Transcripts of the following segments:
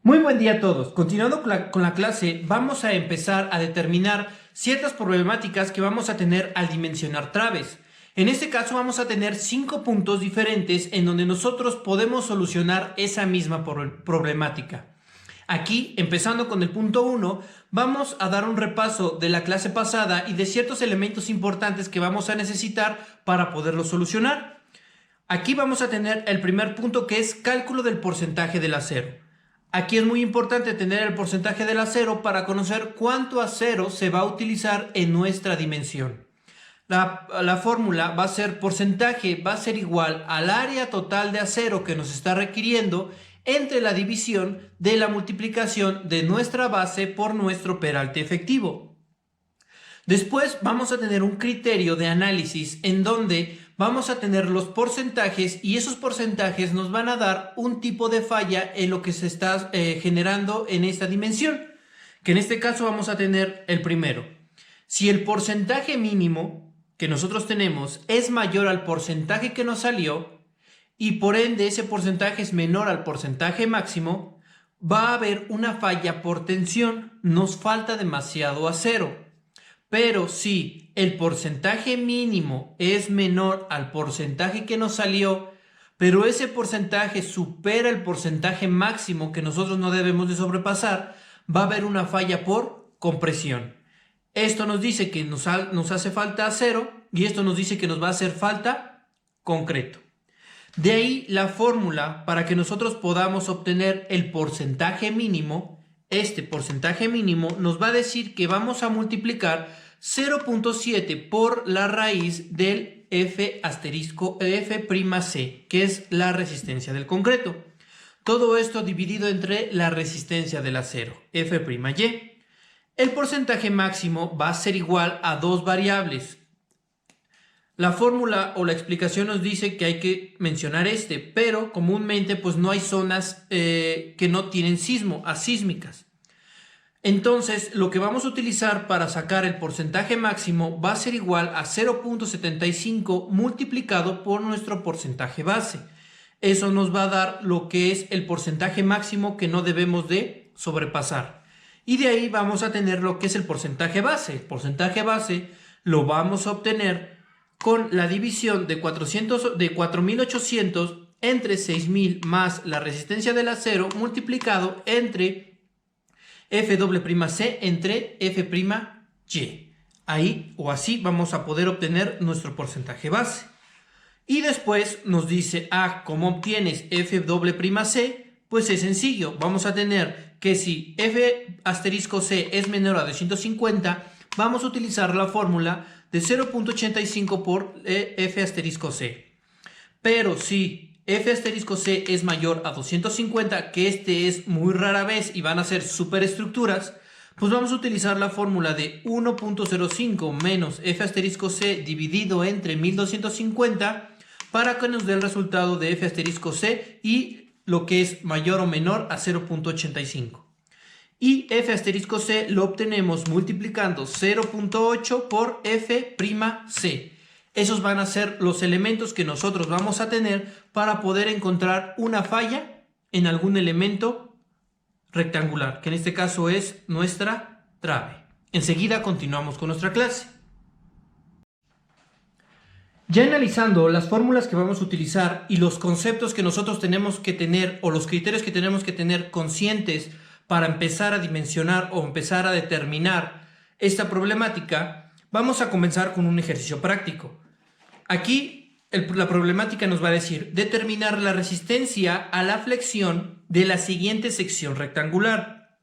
Muy buen día a todos. Continuando con la clase, vamos a empezar a determinar ciertas problemáticas que vamos a tener al dimensionar traves. En este caso vamos a tener 5 puntos diferentes en donde nosotros podemos solucionar esa misma problemática. Aquí, empezando con el punto 1, vamos a dar un repaso de la clase pasada y de ciertos elementos importantes que vamos a necesitar para poderlo solucionar. Aquí vamos a tener el primer punto, que es cálculo del porcentaje del acero. Aquí es muy importante tener el porcentaje del acero para conocer cuánto acero se va a utilizar en nuestra dimensión. La fórmula va a ser porcentaje, va a ser igual al área total de acero que nos está requiriendo entre la división de la multiplicación de nuestra base por nuestro peralte efectivo. Después vamos a tener un criterio de análisis en donde vamos a tener los porcentajes y esos porcentajes nos van a dar un tipo de falla en lo que se está generando en esta dimensión, que en este caso vamos a tener el primero. Si el porcentaje mínimo que nosotros tenemos es mayor al porcentaje que nos salió y por ende ese porcentaje es menor al porcentaje máximo, va a haber una falla por tensión, nos falta demasiado acero. Pero si el porcentaje mínimo es menor al porcentaje que nos salió, pero ese porcentaje supera el porcentaje máximo que nosotros no debemos de sobrepasar, va a haber una falla por compresión. Esto nos dice que nos hace falta acero y esto nos dice que nos va a hacer falta concreto. De ahí la fórmula para que nosotros podamos obtener el porcentaje mínimo. Este porcentaje mínimo nos va a decir que vamos a multiplicar 0.7 por la raíz del F asterisco F'C, que es la resistencia del concreto. Todo esto dividido entre la resistencia del acero, F'Y. El porcentaje máximo va a ser igual a dos variables. La fórmula o la explicación nos dice que hay que mencionar pero comúnmente pues no hay zonas que no tienen sismo, asísmicas. Entonces, lo que vamos a utilizar para sacar el porcentaje máximo va a ser igual a 0.75 multiplicado por nuestro porcentaje base. Eso nos va a dar lo que es el porcentaje máximo que no debemos de sobrepasar. Y de ahí vamos a tener lo que es el porcentaje base. El porcentaje base lo vamos a obtener con la división de 4.800 entre 6.000 más la resistencia del acero multiplicado entre F'C entre F'Y. Ahí o así vamos a poder obtener nuestro porcentaje base. Y después nos dice, ¿cómo obtienes F'C? Pues es sencillo, vamos a tener que si F asterisco C es menor a 250, vamos a utilizar la fórmula de 0.85 por F asterisco C. Pero si F asterisco C es mayor a 250, que es muy rara vez y van a ser superestructuras, pues vamos a utilizar la fórmula de 1.05 menos F asterisco C dividido entre 1250 para que nos dé el resultado de F asterisco C y lo que es mayor o menor a 0.85. Y F asterisco C lo obtenemos multiplicando 0.8 por F'C. Esos van a ser los elementos que nosotros vamos a tener para poder encontrar una falla en algún elemento rectangular, que en este caso es nuestra trave. Enseguida continuamos con nuestra clase. Ya analizando las fórmulas que vamos a utilizar y los conceptos que nosotros tenemos que tener o los criterios que tenemos que tener conscientes para empezar a dimensionar o empezar a determinar esta problemática, vamos a comenzar con un ejercicio práctico. Aquí la problemática nos va a decir determinar la resistencia a la flexión de la siguiente sección rectangular.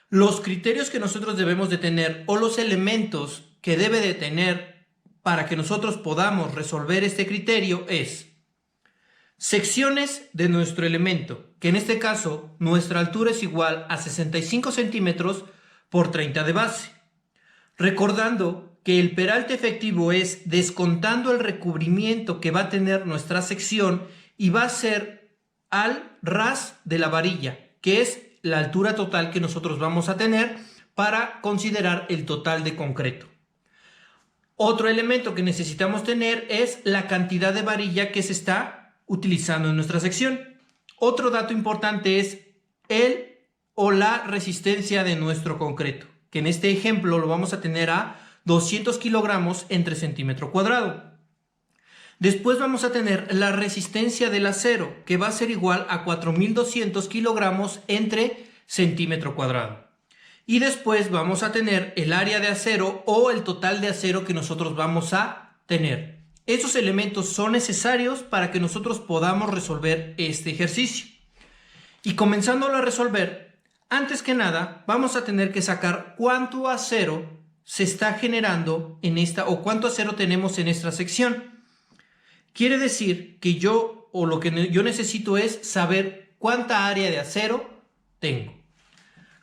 Los criterios que nosotros debemos de tener o los elementos que debe de tener para que nosotros podamos resolver este criterio es secciones de nuestro elemento, que en este caso nuestra altura es igual a 65 centímetros por 30 de base. Recordando que el peralte efectivo es descontando el recubrimiento que va a tener nuestra sección y va a ser al ras de la varilla, que es la altura total que nosotros vamos a tener para considerar el total de concreto. Otro elemento que necesitamos tener es la cantidad de varilla que se está utilizando en nuestra sección. Otro dato importante es el o la resistencia de nuestro concreto, que en este ejemplo lo vamos a tener a 200 kilogramos entre centímetro cuadrado. Después vamos a tener la resistencia del acero, que va a ser igual a 4200 kilogramos entre centímetro cuadrado. Y después vamos a tener el área de acero o el total de acero que nosotros vamos a tener. Esos elementos son necesarios para que nosotros podamos resolver este ejercicio. Y comenzándolo a resolver, antes que nada vamos a tener que sacar cuánto acero se está generando en esta, o cuánto acero tenemos en esta sección. Quiere decir que lo que yo necesito es saber cuánta área de acero tengo.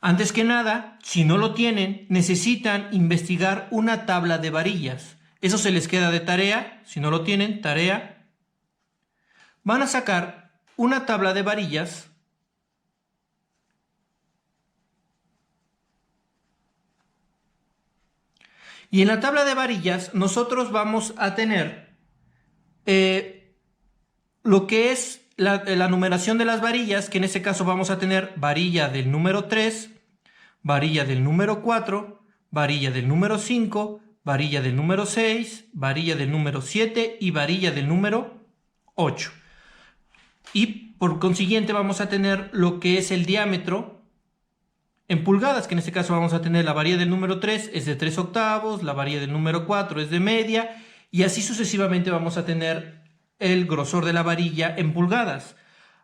Antes que nada, si no lo tienen, necesitan investigar una tabla de varillas. Eso se les queda de tarea. Si no lo tienen, tarea. Van a sacar una tabla de varillas. Y en la tabla de varillas nosotros vamos a tener lo que es la numeración de las varillas, que en este caso vamos a tener varilla del número 3, varilla del número 4, varilla del número 5, varilla del número 6, varilla del número 7 y varilla del número 8. Y por consiguiente vamos a tener lo que es el diámetro en pulgadas, que en este caso vamos a tener la varilla del número 3 es de 3 octavos, la varilla del número 4 es de media, y así sucesivamente vamos a tener el grosor de la varilla en pulgadas.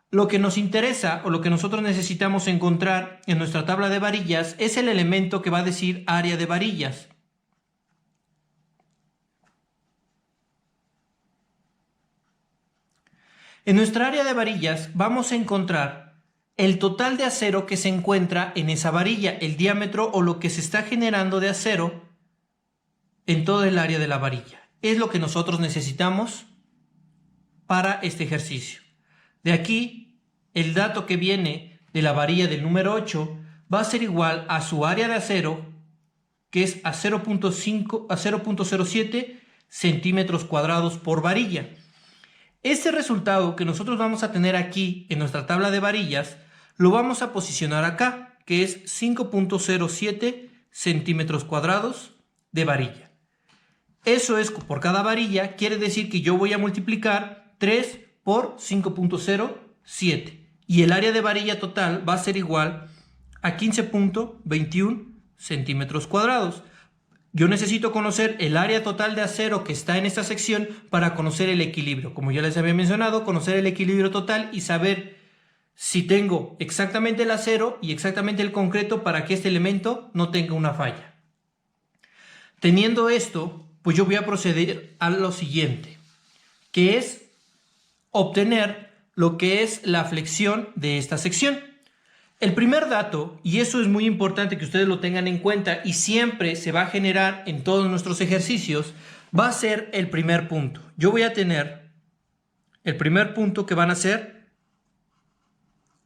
Lo que nos interesa o lo que nosotros necesitamos encontrar en nuestra tabla de varillas es el elemento que va a decir área de varillas. En nuestra área de varillas vamos a encontrar el total de acero que se encuentra en esa varilla, el diámetro o lo que se está generando de acero en todo el área de la varilla. Es lo que nosotros necesitamos para este ejercicio. De aquí, el dato que viene de la varilla del número 8 va a ser igual a su área de acero, que es a 0.07 centímetros cuadrados por varilla. Este resultado que nosotros vamos a tener aquí en nuestra tabla de varillas lo vamos a posicionar acá, que es 5.07 centímetros cuadrados de varilla. Eso es por cada varilla, quiere decir que yo voy a multiplicar 3 por 5.07 y el área de varilla total va a ser igual a 15.21 centímetros cuadrados. Yo necesito conocer el área total de acero que está en esta sección para conocer el equilibrio. Como ya les había mencionado, conocer el equilibrio total y saber si tengo exactamente el acero y exactamente el concreto para que este elemento no tenga una falla. Teniendo esto, pues yo voy a proceder a lo siguiente, que es obtener lo que es la flexión de esta sección. El primer dato, y eso es muy importante que ustedes lo tengan en cuenta y siempre se va a generar en todos nuestros ejercicios, va a ser el primer punto. Yo voy a tener el primer punto que van a ser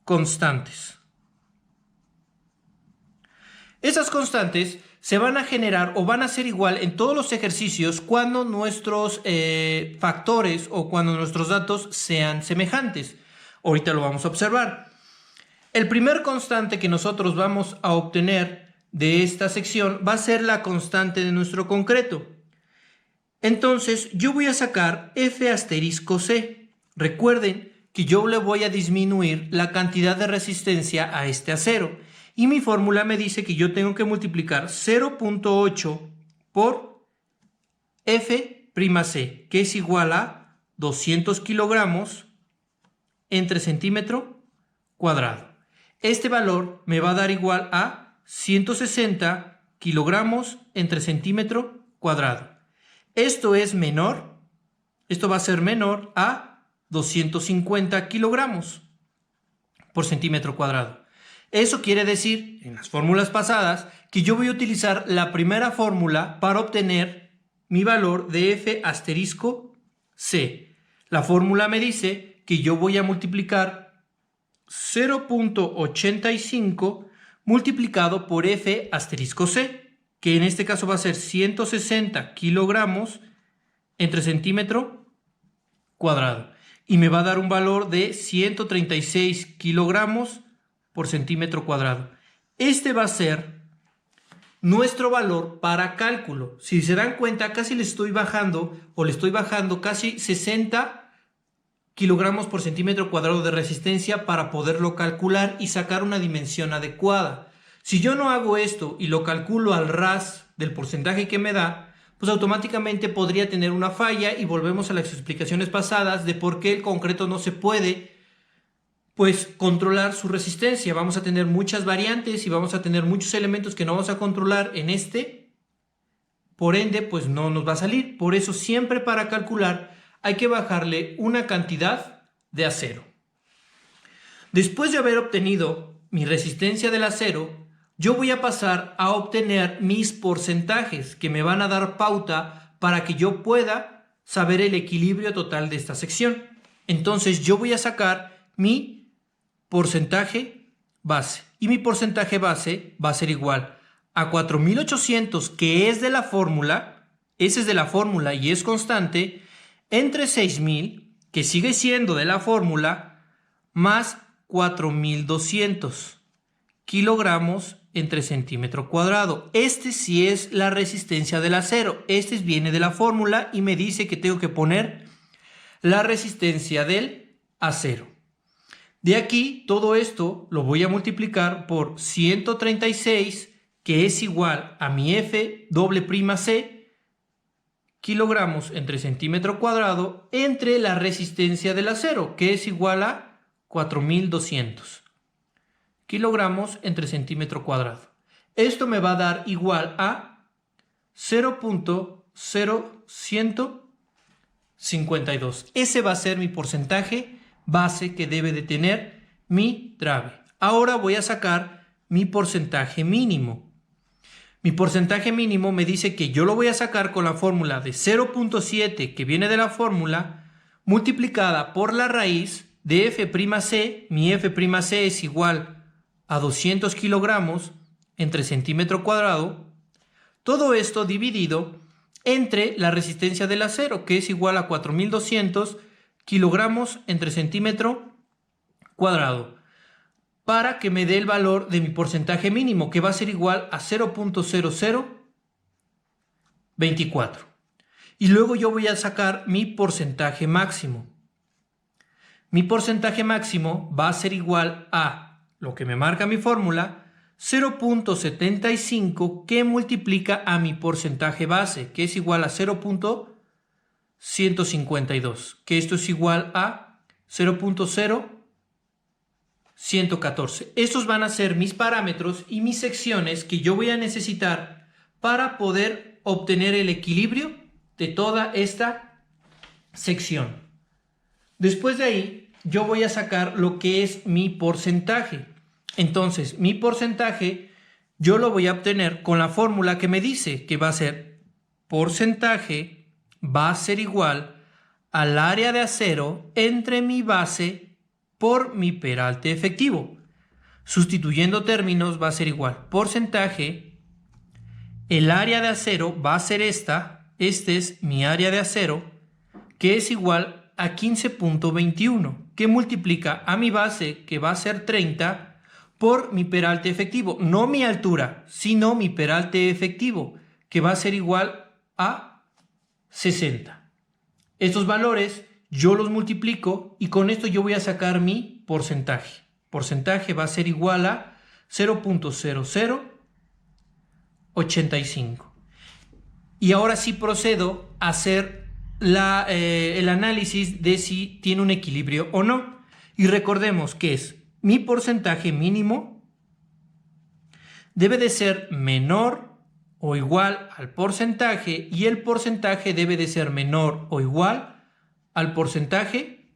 constantes. Esas constantes se van a generar o van a ser igual en todos los ejercicios cuando nuestros factores o cuando nuestros datos sean semejantes. Ahorita lo vamos a observar. El primer constante que nosotros vamos a obtener de esta sección va a ser la constante de nuestro concreto. Entonces yo voy a sacar F asterisco C. Recuerden que yo le voy a disminuir la cantidad de resistencia a este acero. Y mi fórmula me dice que yo tengo que multiplicar 0.8 por F'C, que es igual a 200 kilogramos entre centímetro cuadrado. Este valor me va a dar igual a 160 kilogramos entre centímetro cuadrado. Esto es menor, esto va a ser menor a 250 kilogramos por centímetro cuadrado. Eso quiere decir, en las fórmulas pasadas, que yo voy a utilizar la primera fórmula para obtener mi valor de F asterisco C. La fórmula me dice que yo voy a multiplicar 0.85 multiplicado por F asterisco C, que en este caso va a ser 160 kilogramos entre centímetro cuadrado. Y me va a dar un valor de 136 kilogramos por centímetro cuadrado. Este va a ser nuestro valor para cálculo. Si se dan cuenta, casi le estoy bajando casi 60 kilogramos por centímetro cuadrado de resistencia para poderlo calcular y sacar una dimensión adecuada. Si yo no hago esto y lo calculo al ras del porcentaje que me da, pues automáticamente podría tener una falla y volvemos a las explicaciones pasadas de por qué el concreto no se puede pues controlar su resistencia. Vamos a tener muchas variantes y vamos a tener muchos elementos que no vamos a controlar en este. Por ende, pues no nos va a salir. Por eso siempre para calcular hay que bajarle una cantidad de acero. Después de haber obtenido mi resistencia del acero, yo voy a pasar a obtener mis porcentajes que me van a dar pauta para que yo pueda saber el equilibrio total de esta sección. Entonces yo voy a sacar mi porcentaje base. Y mi porcentaje base va a ser igual a 4800, que es de la fórmula, ese es de la fórmula y es constante, entre 6000, que sigue siendo de la fórmula, más 4200 kilogramos entre centímetro cuadrado. Este sí es la resistencia del acero. Este viene de la fórmula y me dice que tengo que poner la resistencia del acero. De aquí, todo esto lo voy a multiplicar por 136, que es igual a mi F doble prima C, kilogramos entre centímetro cuadrado, entre la resistencia del acero, que es igual a 4200 kilogramos entre centímetro cuadrado. Esto me va a dar igual a 0.0152. Ese va a ser mi porcentaje base que debe de tener mi trave. Ahora voy a sacar mi porcentaje mínimo. Mi porcentaje mínimo me dice que yo lo voy a sacar con la fórmula de 0.7 que viene de la fórmula multiplicada por la raíz de F'C. Mi F'C es igual a 200 kilogramos entre centímetro cuadrado. Todo esto dividido entre la resistencia del acero, que es igual a 4200 kilogramos entre centímetro cuadrado, para que me dé el valor de mi porcentaje mínimo, que va a ser igual a 0.0024. Y luego yo voy a sacar mi porcentaje máximo. Mi porcentaje máximo va a ser igual a lo que me marca mi fórmula, 0.75, que multiplica a mi porcentaje base, que es igual a 0.152, que esto es igual a 0.0114. Estos van a ser mis parámetros y mis secciones que yo voy a necesitar para poder obtener el equilibrio de toda esta sección. Después de ahí, yo voy a sacar lo que es mi porcentaje. Entonces, mi porcentaje yo lo voy a obtener con la fórmula que me dice que va a ser porcentaje va a ser igual al área de acero entre mi base por mi peralte efectivo. Sustituyendo términos va a ser igual porcentaje, el área de acero va a ser esta, este es mi área de acero, que es igual a 15.21, que multiplica a mi base, que va a ser 30, por mi peralte efectivo. No mi altura, sino mi peralte efectivo, que va a ser igual a 60. Estos valores yo los multiplico y con esto yo voy a sacar mi porcentaje. Porcentaje va a ser igual a 0.0085. Y ahora sí procedo a hacer el análisis de si tiene un equilibrio o no. Y recordemos que es mi porcentaje mínimo debe de ser menor o igual al porcentaje y el porcentaje debe de ser menor o igual al porcentaje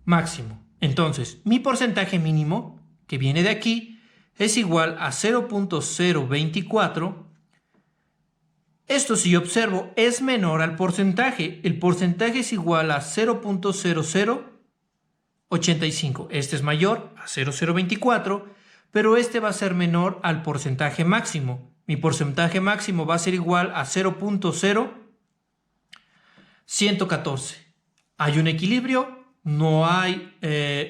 máximo. Entonces, mi porcentaje mínimo, que viene de aquí, es igual a 0.024. Esto, si observo, es menor al porcentaje. El porcentaje es igual a 0.0085. Este es mayor a 0.024, pero este va a ser menor al porcentaje máximo. Mi porcentaje máximo va a ser igual a 0.0114. Hay un equilibrio, no hay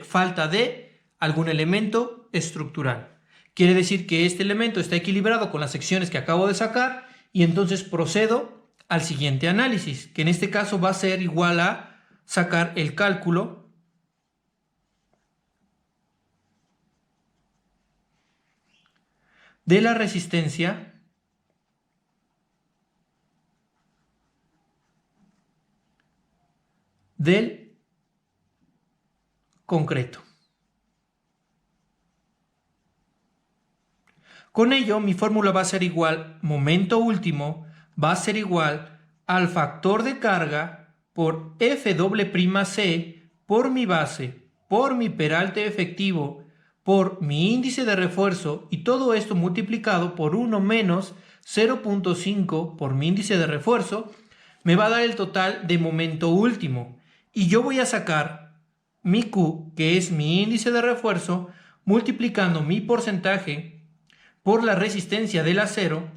falta de algún elemento estructural. Quiere decir que este elemento está equilibrado con las secciones que acabo de sacar y entonces procedo al siguiente análisis, que en este caso va a ser igual a sacar el cálculo de la resistencia del concreto. Con ello, mi fórmula va a ser igual, momento último, va a ser igual al factor de carga por F'C por mi base, por mi peralte efectivo, por mi índice de refuerzo y todo esto multiplicado por 1 menos 0.5 por mi índice de refuerzo, me va a dar el total de momento último. Y yo voy a sacar mi Q, que es mi índice de refuerzo, multiplicando mi porcentaje por la resistencia del acero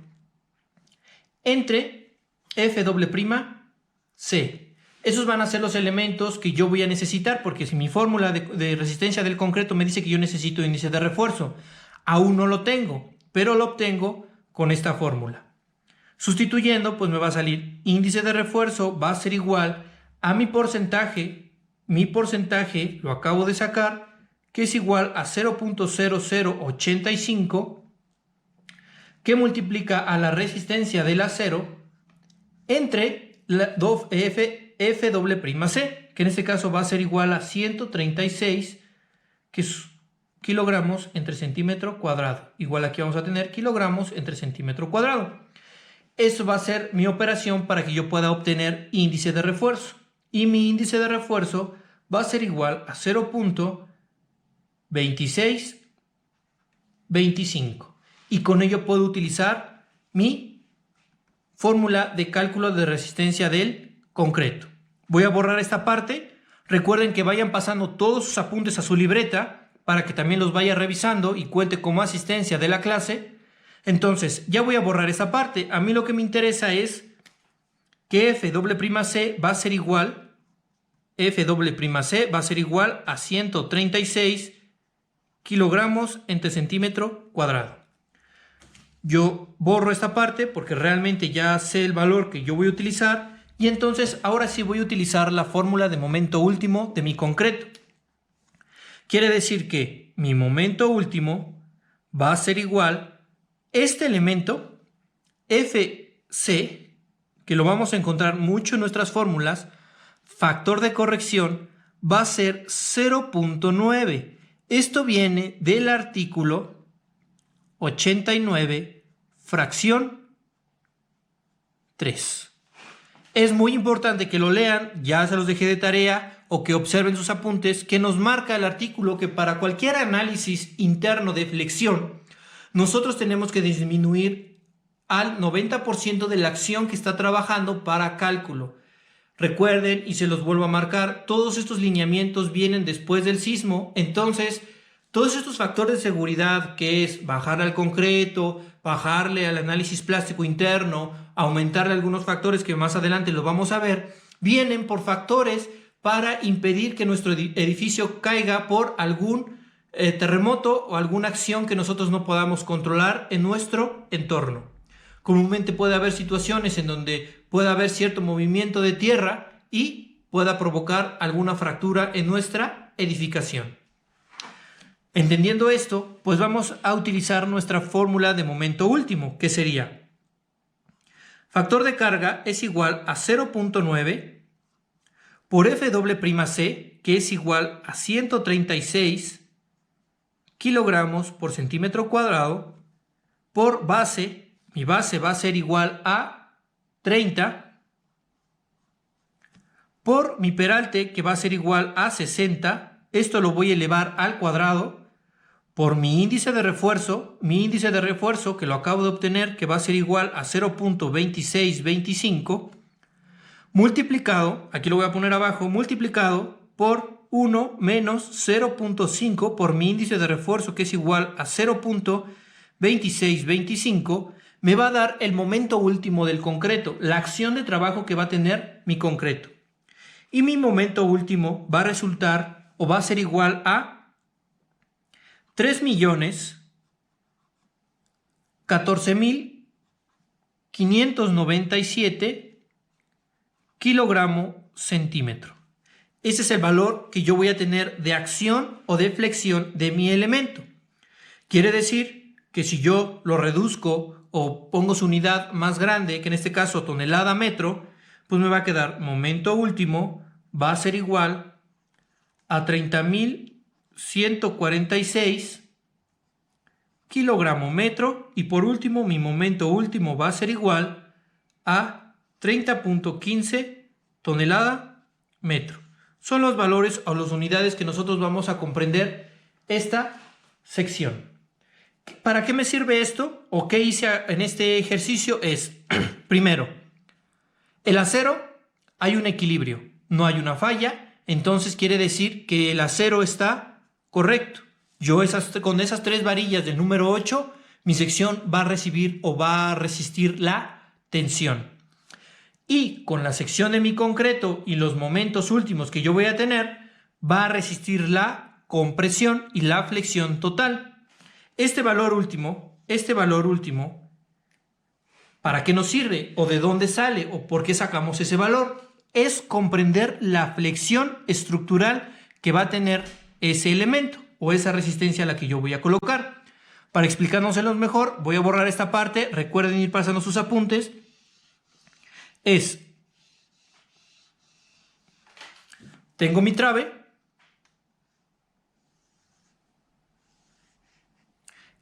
entre F'C. Esos van a ser los elementos que yo voy a necesitar, porque si mi fórmula de resistencia del concreto me dice que yo necesito índice de refuerzo, aún no lo tengo, pero lo obtengo con esta fórmula. Sustituyendo, pues me va a salir índice de refuerzo va a ser igual a mi porcentaje lo acabo de sacar, que es igual a 0.0085, que multiplica a la resistencia del acero entre la F'C, que en este caso va a ser igual a 136 kilogramos entre centímetro cuadrado. Igual aquí vamos a tener kilogramos entre centímetro cuadrado. Eso va a ser mi operación para que yo pueda obtener índice de refuerzo. Y mi índice de refuerzo va a ser igual a 0.2625. Y con ello puedo utilizar mi fórmula de cálculo de resistencia del concreto. Voy a borrar esta parte. Recuerden que vayan pasando todos sus apuntes a su libreta para que también los vaya revisando y cuente como asistencia de la clase. Entonces, ya voy a borrar esta parte. A mí lo que me interesa es que F'C va a ser igual a 136 kilogramos entre centímetro cuadrado. Yo borro esta parte porque realmente ya sé el valor que yo voy a utilizar y entonces ahora sí voy a utilizar la fórmula de momento último de mi concreto. Quiere decir que mi momento último va a ser igual este elemento Fc, que lo vamos a encontrar mucho en nuestras fórmulas, factor de corrección va a ser 0.9. Esto viene del artículo 89, fracción 3. Es muy importante que lo lean, ya se los dejé de tarea, o que observen sus apuntes, que nos marca el artículo que para cualquier análisis interno de flexión, nosotros tenemos que disminuir al 90% de la acción que está trabajando para cálculo. Recuerden, y se los vuelvo a marcar, todos estos lineamientos vienen después del sismo, entonces todos estos factores de seguridad, que es bajar al concreto, bajarle al análisis plástico interno, aumentarle algunos factores que más adelante los vamos a ver, vienen por factores para impedir que nuestro edificio caiga por algún terremoto o alguna acción que nosotros no podamos controlar en nuestro entorno. Comúnmente puede haber situaciones en donde pueda haber cierto movimiento de tierra y pueda provocar alguna fractura en nuestra edificación. Entendiendo esto, pues vamos a utilizar nuestra fórmula de momento último, que sería factor de carga es igual a 0.9 por F'C, que es igual a 136 kilogramos por centímetro cuadrado, por base, mi base va a ser igual a 30, por mi peralte, que va a ser igual a 60, esto lo voy a elevar al cuadrado, por mi índice de refuerzo, que lo acabo de obtener, que va a ser igual a 0.2625, multiplicado, aquí lo voy a poner abajo, multiplicado por 1 menos 0.5 por mi índice de refuerzo, que es igual a 0.2625, me va a dar el momento último del concreto, la acción de trabajo que va a tener mi concreto. Y mi momento último va a resultar o va a ser igual a 3.014.597 kilogramo centímetro. Ese es el valor que yo voy a tener de acción o de flexión de mi elemento. Quiere decir que si yo lo reduzco o pongo su unidad más grande, que en este caso tonelada metro, pues me va a quedar momento último va a ser igual a 30.146 kilogramo metro, y por último mi momento último va a ser igual a 30.15 tonelada metro. Son los valores o las unidades que nosotros vamos a comprender esta sección. ¿Para qué me sirve esto? ¿O qué hice en este ejercicio? Es, primero, el acero hay un equilibrio, no hay una falla, entonces quiere decir que el acero está correcto. Yo con esas 3 varillas del número 8, mi sección va a recibir o va a resistir la tensión. Y con la sección de mi concreto y los momentos últimos que yo voy a tener, va a resistir la compresión y la flexión total. Este valor último, ¿para qué nos sirve? ¿O de dónde sale? ¿O por qué sacamos ese valor? Es comprender la flexión estructural que va a tener ese elemento o esa resistencia a la que yo voy a colocar. Para explicárnoselo mejor, voy a borrar esta parte. Recuerden ir pasando sus apuntes. Tengo mi trave.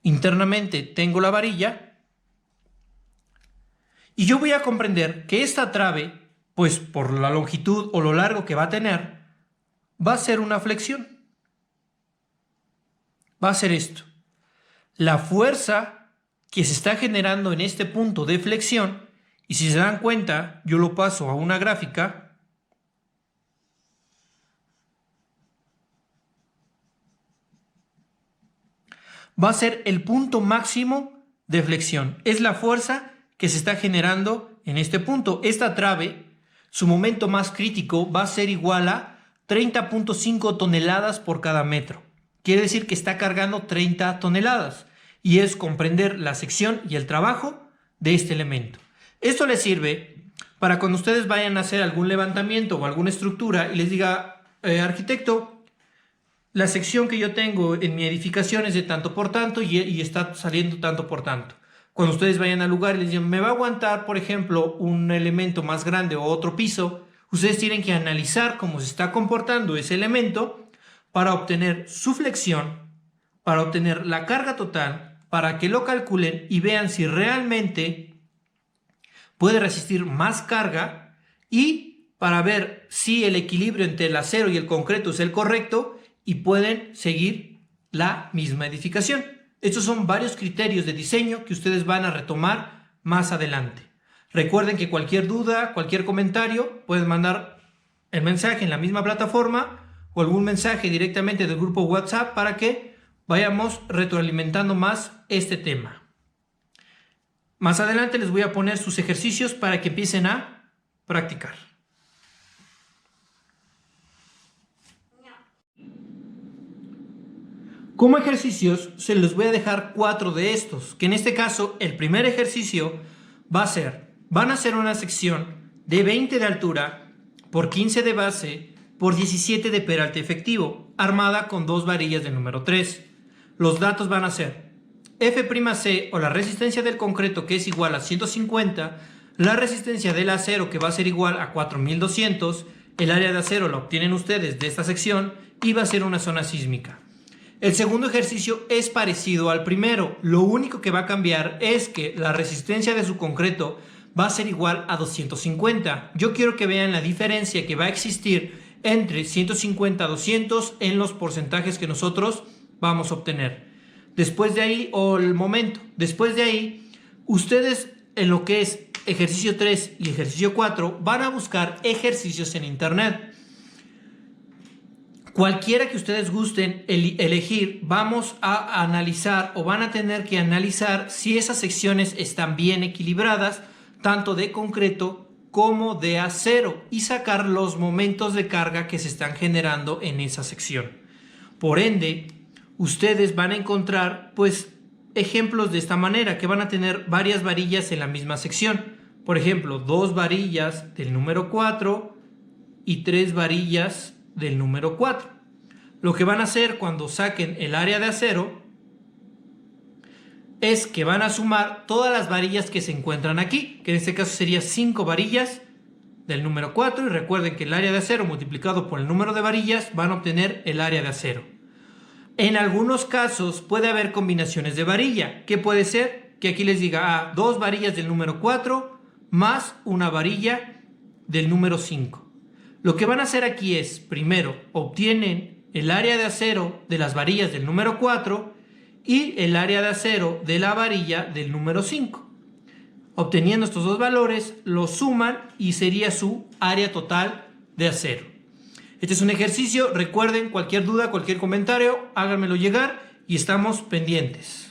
Internamente tengo la varilla. Y yo voy a comprender que esta trave, pues por la longitud o lo largo que va a tener, va a ser una flexión. Va a ser esto. La fuerza que se está generando en este punto de flexión, y si se dan cuenta, yo lo paso a una gráfica, va a ser el punto máximo de flexión. Es la fuerza que se está generando en este punto. Esta trave, su momento más crítico va a ser igual a 30.5 toneladas por cada metro. Quiere decir que está cargando 30 toneladas. Y es comprender la sección y el trabajo de este elemento. Esto les sirve para cuando ustedes vayan a hacer algún levantamiento o alguna estructura y les diga, arquitecto, la sección que yo tengo en mi edificación es de tanto por tanto y está saliendo tanto por tanto. Cuando ustedes vayan al lugar y les digan, me va a aguantar, por ejemplo, un elemento más grande o otro piso, ustedes tienen que analizar cómo se está comportando ese elemento para obtener su flexión, para obtener la carga total, para que lo calculen y vean si realmente puede resistir más carga, y para ver si el equilibrio entre el acero y el concreto es el correcto y pueden seguir la misma edificación. Estos son varios criterios de diseño que ustedes van a retomar más adelante. Recuerden que cualquier duda, cualquier comentario, pueden mandar el mensaje en la misma plataforma o algún mensaje directamente del grupo WhatsApp para que vayamos retroalimentando más este tema. Más adelante les voy a poner sus ejercicios para que empiecen a practicar. Como ejercicios se les voy a dejar 4 de estos, que en este caso el primer ejercicio van a hacer una sección de 20 de altura por 15 de base por 17 de peralte efectivo, armada con 2 varillas de número 3. Los datos van a ser F'C o la resistencia del concreto, que es igual a 150, la resistencia del acero, que va a ser igual a 4200, el área de acero la obtienen ustedes de esta sección y va a ser una zona sísmica. El segundo ejercicio es parecido al primero, lo único que va a cambiar es que la resistencia de su concreto va a ser igual a 250. Yo quiero que vean la diferencia que va a existir entre 150 a 200 en los porcentajes que nosotros vamos a obtener. Después de ahí, después de ahí, ustedes en lo que es ejercicio 3 y ejercicio 4 van a buscar ejercicios en internet. Cualquiera que ustedes gusten elegir, vamos a analizar o van a tener que analizar si esas secciones están bien equilibradas, tanto de concreto como de acero, y sacar los momentos de carga que se están generando en esa sección. Por ende, ustedes van a encontrar pues ejemplos de esta manera, que van a tener varias varillas en la misma sección. Por ejemplo, 2 varillas del número 4 y 3 varillas del número 4. Lo que van a hacer cuando saquen el área de acero es que van a sumar todas las varillas que se encuentran aquí, que en este caso sería 5 varillas del número 4, y recuerden que el área de acero multiplicado por el número de varillas van a obtener el área de acero. En algunos casos puede haber combinaciones de varilla. ¿Qué puede ser? Que aquí les diga 2 varillas del número 4 más una varilla del número 5. Lo que van a hacer aquí es, primero, obtienen el área de acero de las varillas del número 4 y el área de acero de la varilla del número 5. Obteniendo estos dos valores, los suman y sería su área total de acero. Este es un ejercicio. Recuerden, cualquier duda, cualquier comentario, háganmelo llegar y estamos pendientes.